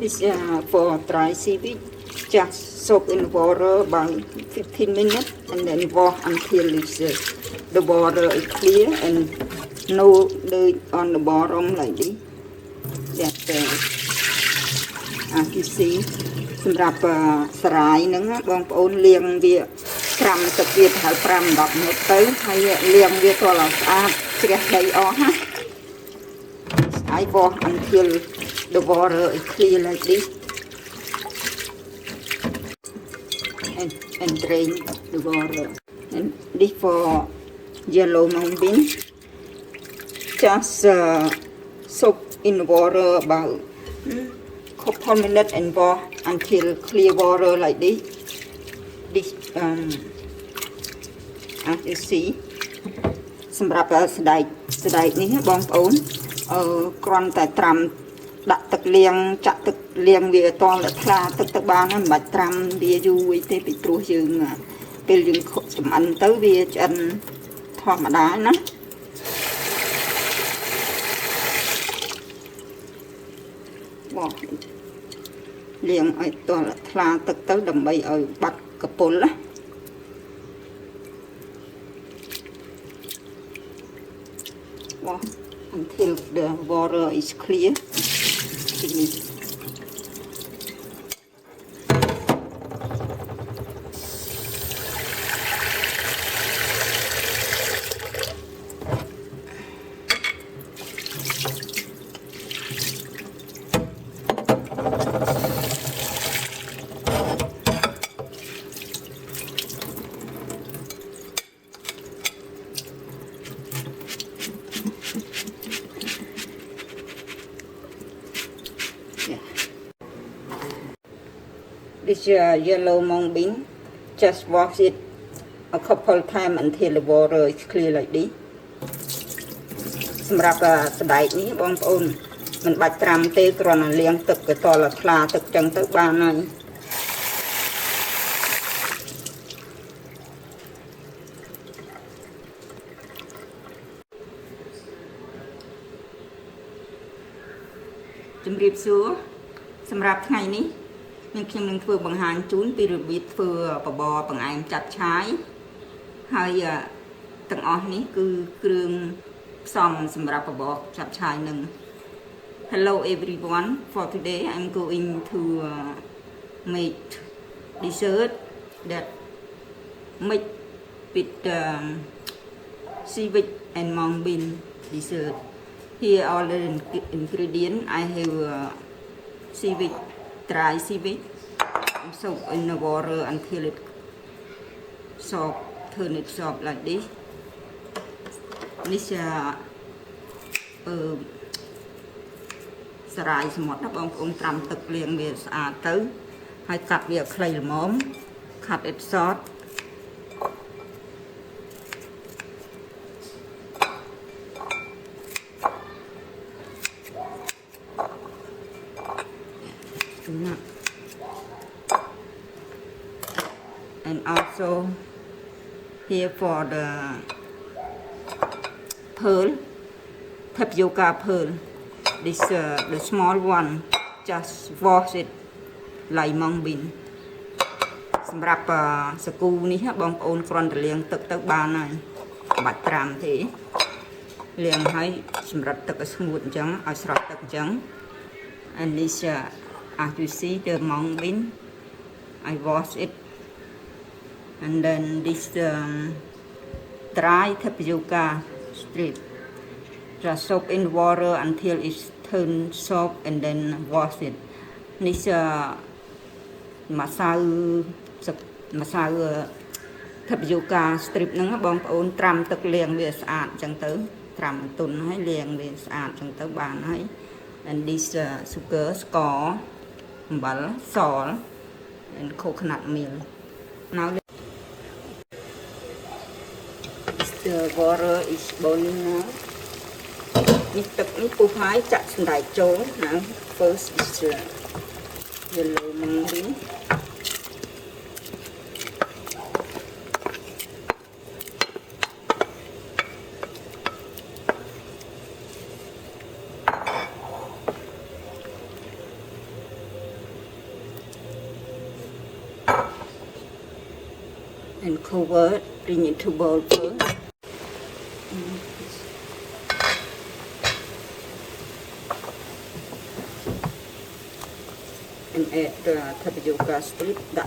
This for dry seaweed. Just soak in water about 15 minutes and then wash until the water is clear and no dirt on the bottom like this. That as you see សម្រាប់ស្រាយហ្នឹងបងប្អូនលាងវាត្រាំទឹកវាប្រហែល5-10មិនិតទៅហើយលាងវាទាល់ឲ្យស្អាតជ្រះដីអស់ណាហើយ wash until the water is clear like this and drain the water. And this for yellow mung bean. Just soak in water about couple minutes and wash until clear water like this. This as you see សម្រាប់ស្ដែកនេះបងប្អូនគ្រាន់តែត្រាំដាក់ទឹកលាងចាក់ទឹកលាងវាអត់តតែថ្លាទឹកទៅបានមិនបាច់ត្រាំវាយូរអីទេពីព្រោះយើងពេលយើងចម្អិនទៅវាឆ្អិនធម្មតាណាបងលាងឲ្យតថ្លាទឹកទៅដើម្បីឲ្យបាត់កពុលណាបង until the water is clear. This yellow mung bean, just wash it a couple times until the water is clear like this. សម្រាប់ស្បែកនេះបងប្អូនមិនបាច់ត្រាំទេគ្រាន់តែលាងទឹកទៅតល់ថ្លាទឹកចឹងទៅបានហើយជំរាបសួរសម្រាប់ថ្ងៃនេះខ្ញុំនឹងធ្វើបង្ហាញជូនពីរបៀបធ្វើបបរបង្អែមចាត់ឆាយហើយទាំងអស់នេះគឺគ្រឿងផ្សំសម្រាប់បបរចាត់ឆាយនឹង Hello everyone, for today I'm going to make dessert that make with seaweed and mung bean dessert. Here all the ingredients I have seaweed, dry seaweed, soak in the water until it soft, turn it soft like this. This ស្រាយសមុទ្របងប្អូនត្រាំទឹកលាងវាស្អាតទៅហើយកាត់វាខ្លីល្មម cut it short and also here for the pearl, tapioca pearl. This the small one, just wash it like mung bean. សម្រាប់សាគូនេះបងប្អូនគ្រាន់តែលាងទឹកទៅបានហើយមិនបាច់ត្រាំទេលាងហើយសម្រាប់ទឹកឲ្យស្ងួតអញ្ចឹងឲ្យស្រក់ទឹកអញ្ចឹង and this as you see the mung bean I wash it and then this dry tapioca strip just soak in water until it turns soft and then wash it. This massage tapioca strip ហ្នឹងបងប្អូនត្រាំទឹកលាងវាស្អាតអញ្ចឹងទៅត្រាំទុនហើយលាងវាស្អាតអញ្ចឹងទៅបានហើយ and this sugar ស្ករអំបិល salt and coconut milk. Now the water is boiling now. នេះទឹកនេះពុះហើយចាក់សណ្តែកចូល now first is yellow mung bean and cover, bring it to boil first. And add the tapioca strip, the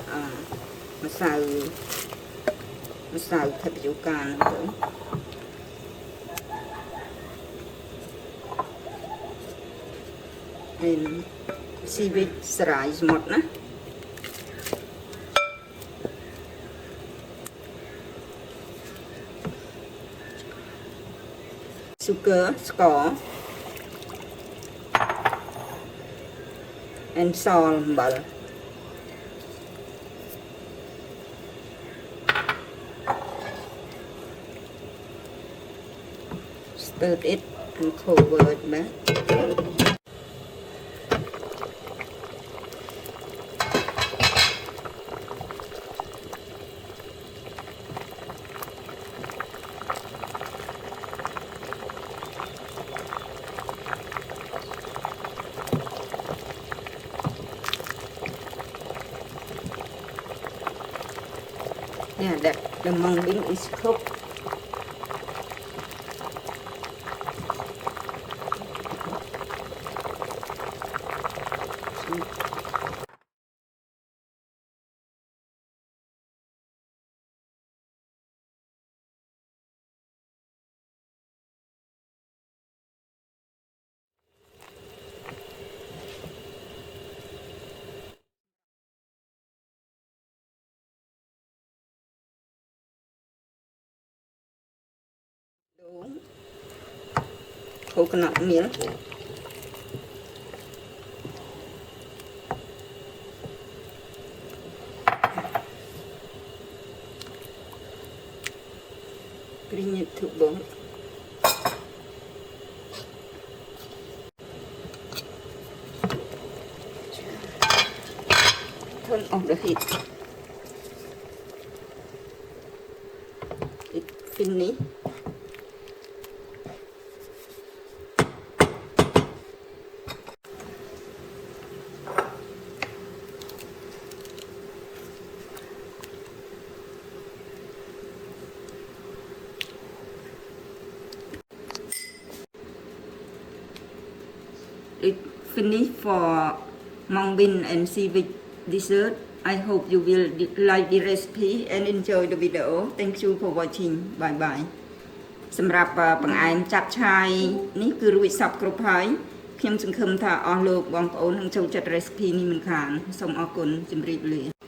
masala tapioca. And seaweed rice một nè. Sugar, score, and salt, butter. Stir it and cover it back. Yeah, that the mung bean is cooked. Coconut milk. Bring it to boil. Turn off the heat. It's finished. It finished for mung bean and seaweed dessert. I hope you will like the recipe and enjoy the video. Thank you for watching. Bye bye. សម្រាប់បង្អែមចាប់ឆាយនេះគឺរួចសពគ្រប់ហើយខ្ញុំសង្ឃឹមថាអស់លោកបងប្អូននឹងចូលចិត្ត recipe នេះមិនខានសូមអរគុណជម្រាបលា